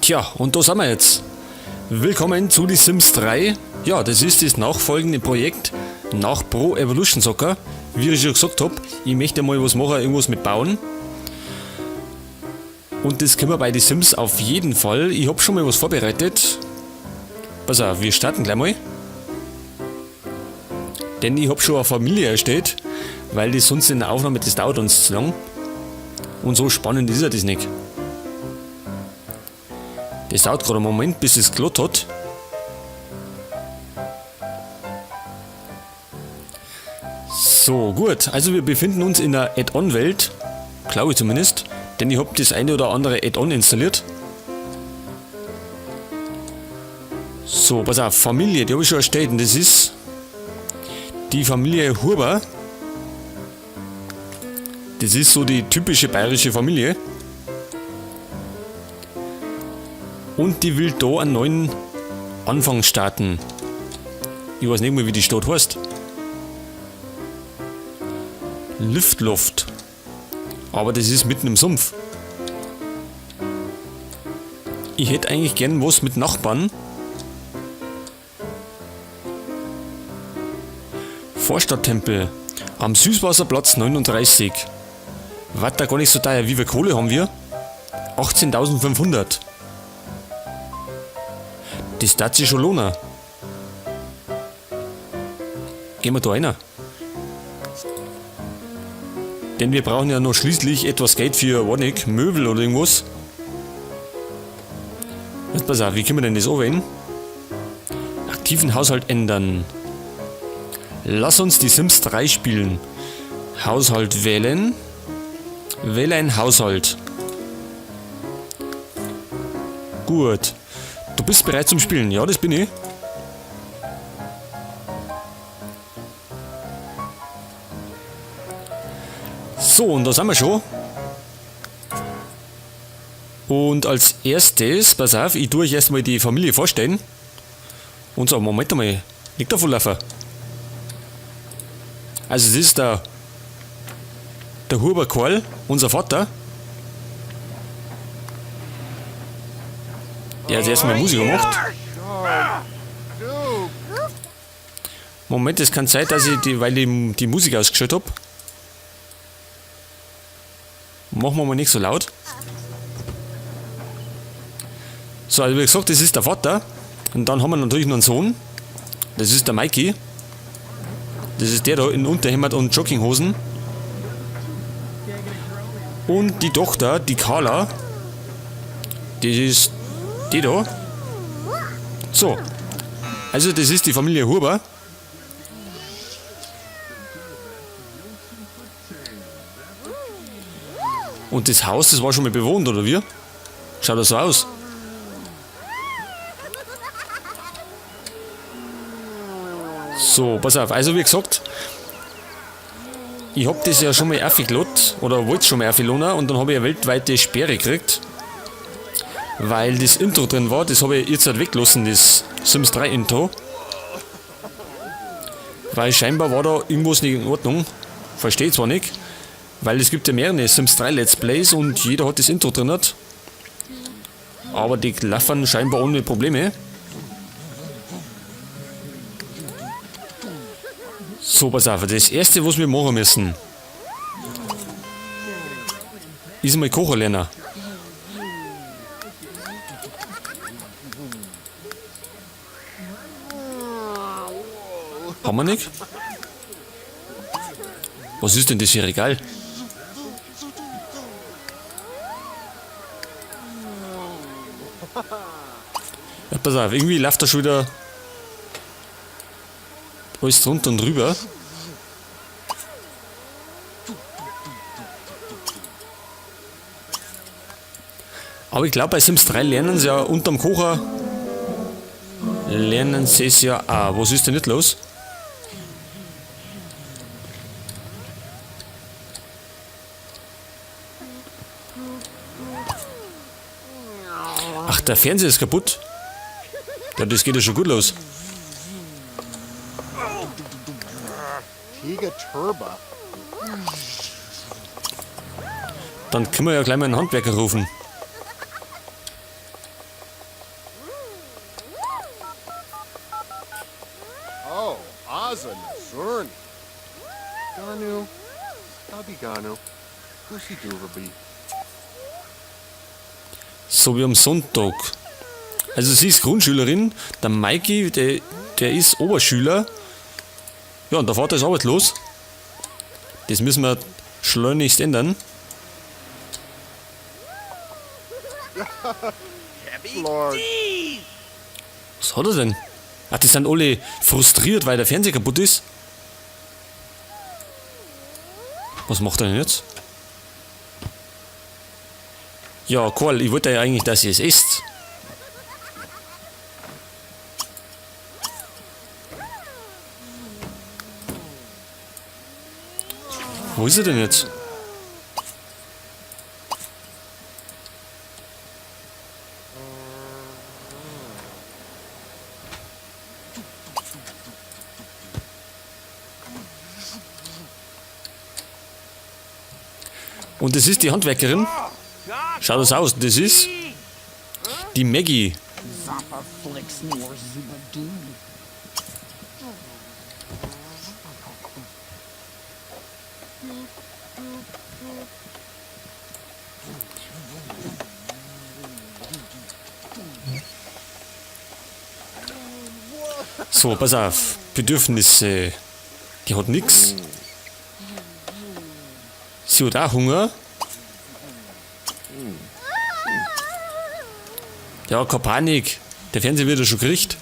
Tja, und da sind wir jetzt. Willkommen zu die Sims 3. Ja, das ist das nachfolgende Projekt nach Pro Evolution Soccer. Wie ich schon gesagt habe, ich möchte mal was machen, irgendwas mit bauen. Und das können wir bei die Sims auf jeden Fall. Ich habe schon mal was vorbereitet. Pass auf, wir starten gleich mal. Denn ich habe schon eine Familie erstellt, weil das sonst in der Aufnahme, das dauert uns zu lang. Und so spannend ist ja das nicht. Das dauert gerade einen Moment, bis es glatt hat. So, gut. Also wir befinden uns in einer Add-on-Welt. Glaube ich zumindest. Denn ich habe das eine oder andere Add-on installiert. So, pass auf. Familie, die habe ich schon erstellt. Und das ist die Familie Huber. Das ist so die typische bayerische Familie. Und die will da einen neuen Anfang starten. Ich weiß nicht mehr, wie die Stadt heißt. Liftloft. Aber das ist mitten im Sumpf. Ich hätte eigentlich gern was mit Nachbarn. Vorstadttempel. Am Süßwasserplatz 39. Was da gar nicht so teuer. Wie viel Kohle haben wir? 18.500. Das darf sich schon lohnen. Gehen wir da rein. Denn wir brauchen ja noch schließlich etwas Geld für Warnig, Möbel oder irgendwas. Jetzt pass auf, wie können wir denn das anwählen? Aktiven Haushalt ändern. Lass uns die Sims 3 spielen. Haushalt wählen. Wähle ein Haushalt. Gut. Du bist bereit zum Spielen? Ja, das bin ich. So, und da sind wir schon. Und als erstes, pass auf, ich tue euch erstmal die Familie vorstellen. Und so, Moment einmal, liegt da voll Laufen. Also das ist der Huber Karl, unser Vater. Der hat erstmal Musik gemacht. Moment, es kann sein, dass ich weil ich die Musik ausgeschaltet habe. Machen wir mal nicht so laut. So, also wie gesagt, das ist der Vater. Und dann haben wir natürlich noch einen Sohn. Das ist der Mikey. Das ist der da in Unterhemd und Jogginghosen. Und die Tochter, die Carla. Das ist die da. So. Also das ist die Familie Huber. Und das Haus, das war schon mal bewohnt, oder wie? Schaut das so aus? So, pass auf. Also wie gesagt, ich hab das ja schon mal aufgeladen, oder wollte schon mal aufladen, und dann habe ich eine weltweite Sperre gekriegt. Weil das Intro drin war, das habe ich jetzt halt weggelassen, das Sims 3 Intro. Weil scheinbar war da irgendwas nicht in Ordnung. Verstehe zwar nicht. Weil es gibt ja mehrere Sims 3 Let's Plays und jeder hat das Intro drin. Aber die laufen scheinbar ohne Probleme. So, pass auf, das erste, was wir machen müssen, ist mal kochen lernen. Haben wir nicht? Was ist denn das für ein Regal? Ja, pass auf, irgendwie läuft da schon wieder alles drunter und drüber. Aber ich glaube, bei Sims 3 lernen sie ja unterm Kocher. Lernen sie es ja auch. Was ist denn nicht los? Ach, der Fernseher ist kaputt. Ja, das geht ja schon gut los. Dann können wir ja gleich mal einen Handwerker rufen. Asa Nasurn. Ganu. Abiganu. Kusi Duvabi. So wie am Sonntag. Also sie ist Grundschülerin, der Mikey, der ist Oberschüler. Ja, und der Vater ist arbeitslos. Das müssen wir schleunigst ändern. Lord. Was hat er denn? Ach, die sind alle frustriert, weil der Fernseher kaputt ist. Was macht er denn jetzt? Ja, Karl, ich wollte ja eigentlich, dass ihr es esst. Wo ist er denn jetzt? Und das ist die Handwerkerin. Schaut das aus, das ist die Maggie. So, pass auf. Bedürfnisse. Die hat nix. Sie hat auch Hunger. Ja, keine Panik. Der Fernseher wird ja schon gekriegt.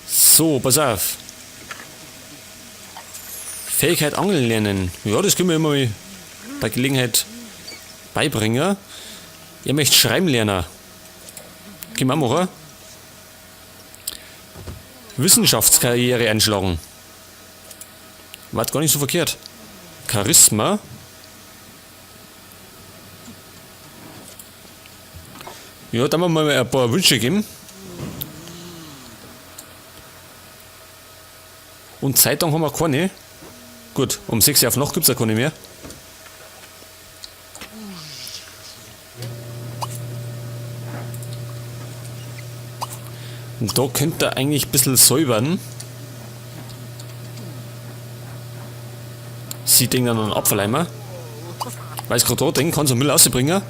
So, pass auf. Fähigkeit Angeln lernen. Ja, das können wir immer bei Gelegenheit beibringen. Ihr möchtet schreiben lernen. Können wir auch machen. Wissenschaftskarriere einschlagen. War gar nicht so verkehrt. Charisma. Ja, da haben wir mal ein paar Wünsche geben. Und Zeitung haben wir keine. Gut, um 6 Uhr auf Nacht gibt es ja keine mehr. Und da könnt ihr eigentlich ein bisschen säubern. Sie denken dann an einen Abfalleimer. Weil ich gerade da denke, kann so Müll rausbringen.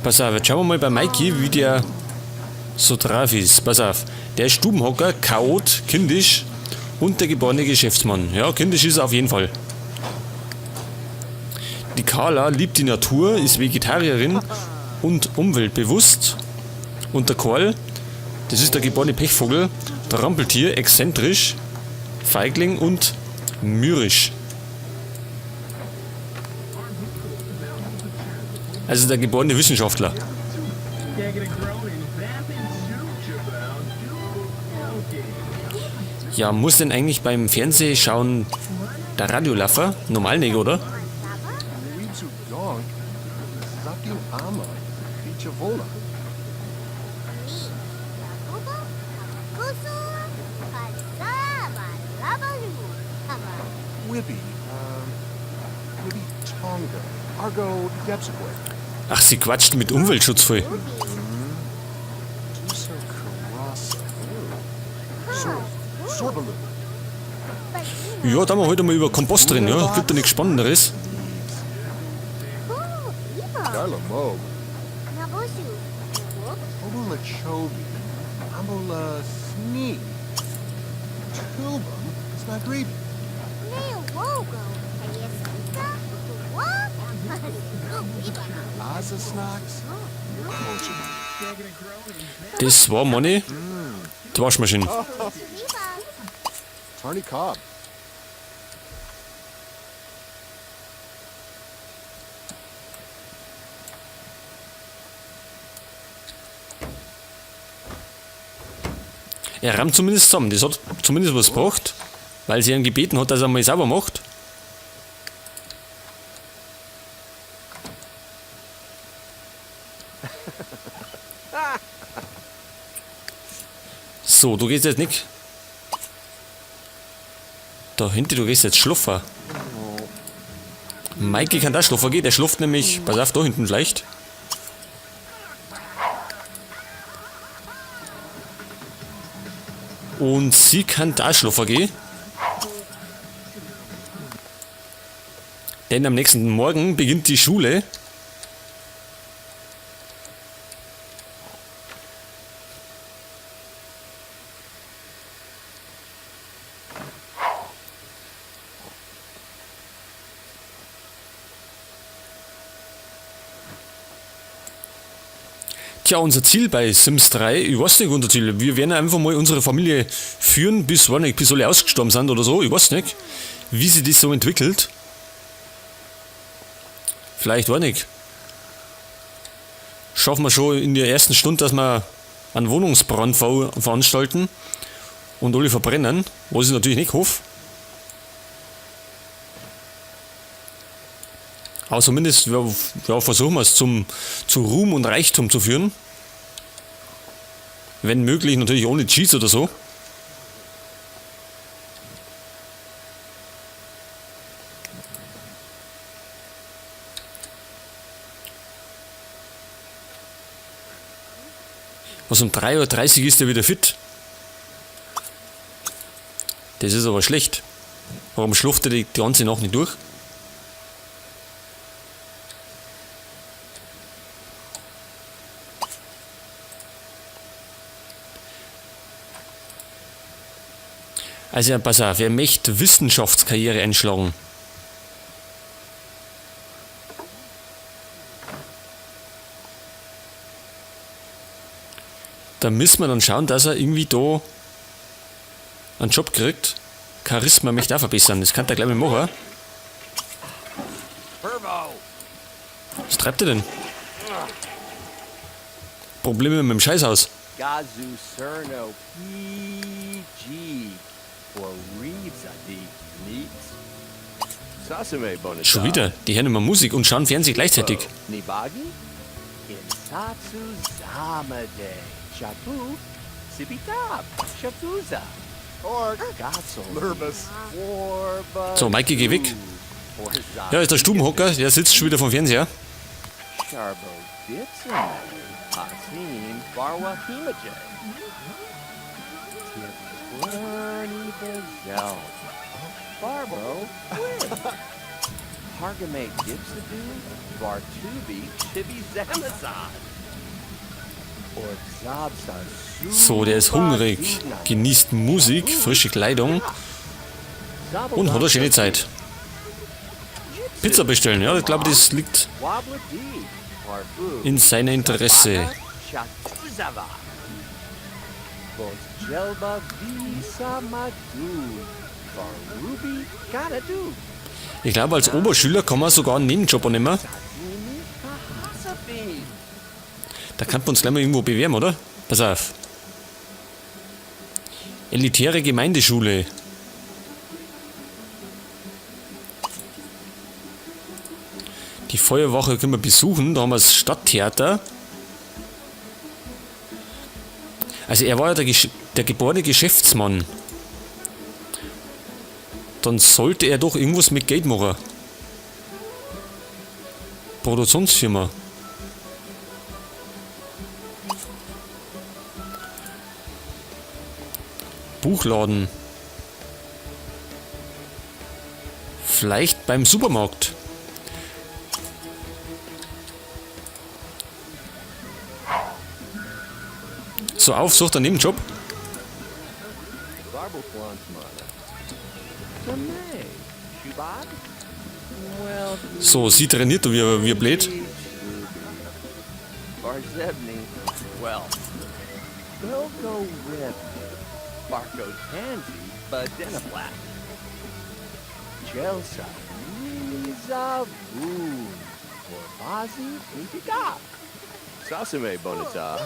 Pass auf, jetzt schauen wir mal bei Mikey, wie der so drauf ist. Pass auf, der ist Stubenhocker, Chaot, kindisch und der geborene Geschäftsmann. Ja, kindisch ist er auf jeden Fall. Die Carla liebt die Natur, ist Vegetarierin und umweltbewusst. Und der Karl, das ist der geborene Pechvogel, Trampeltier, exzentrisch, Feigling und mürrisch. Also der geborene Wissenschaftler. Ja, muss denn eigentlich beim Fernsehschauen der Radio laufen? Normal nicht, oder? Ach, sie quatscht mit Umweltschutz voll. Ja, da haben wir heute mal über Kompost drin, ja. Gibt da nichts Spannenderes. Das war Money. Die Waschmaschine. Tony Cobb. Er rammt zumindest zusammen. Das hat zumindest was gebracht, weil sie ihn gebeten hat, dass er mal sauber macht. So, du gehst jetzt nicht. Da hinten, du gehst jetzt schlafen. Maike kann da schlafen gehen, der schläft nämlich, pass auf, da hinten vielleicht. Und sie kann da schlafen gehen. Denn am nächsten Morgen beginnt die Schule. Tja, unser Ziel bei Sims 3, ich weiß nicht unser Ziel, wir werden einfach mal unsere Familie führen, bis alle ausgestorben sind oder so, ich weiß nicht, wie sich das so entwickelt. Vielleicht war nicht. Schaffen wir schon in der ersten Stunde, dass wir einen Wohnungsbrand veranstalten und alle verbrennen, was ich natürlich nicht hoffe. Aber zumindest versuchen wir es zu Ruhm und Reichtum zu führen. Wenn möglich natürlich ohne Cheats oder so. Was um 3:30 Uhr ist er wieder fit. Das ist aber schlecht. Warum schläft er die ganze Nacht nicht durch? Also pass auf, er möchte Wissenschaftskarriere einschlagen. Da müssen wir dann schauen, dass er irgendwie da einen Job kriegt. Charisma möchte auch verbessern, das kann er gleich mal machen. Was treibt er denn? Probleme mit dem Scheißhaus. Gazu Cerno PG for Reeves Needs. Sasame Bonita. Schon wieder, die hören immer Musik und schauen Fernsehen gleichzeitig. Nibagi? Insatsu Zamade. Shapu. Sibitab. Shapuza. Or Gatsel. Nervous. So, Maike, geh weg. Ja, ist der Stubenhocker, der sitzt schon wieder vom Fernseher. Sharbo Dipson. Hasim Barwa Himaje. Tiplani Bezel. Barbo Quid. Hargamate Dipsadu. Vartubi Chibi Zamazad. So, der ist hungrig, genießt Musik, frische Kleidung und hat eine schöne Zeit. Pizza bestellen, ja, ich glaube, das liegt in seinem Interesse. Ich glaube, als Oberschüler kann man sogar einen Nebenjob annehmen. Da kann man uns gleich mal irgendwo bewerben, oder? Pass auf. Elitäre Gemeindeschule. Die Feuerwache können wir besuchen, da haben wir das Stadttheater. Also er war ja der geborene Geschäftsmann. Dann sollte er doch irgendwas mit Geld machen. Produktionsfirma. Buchladen. Vielleicht beim Supermarkt. So, auf, sucht einen Nebenjob. So, sie trainiert wie blöd. Barco Tansy, Badenaplat. Chelsea, Rizavu, Orbazi, Nitiga. Sasame Bonita.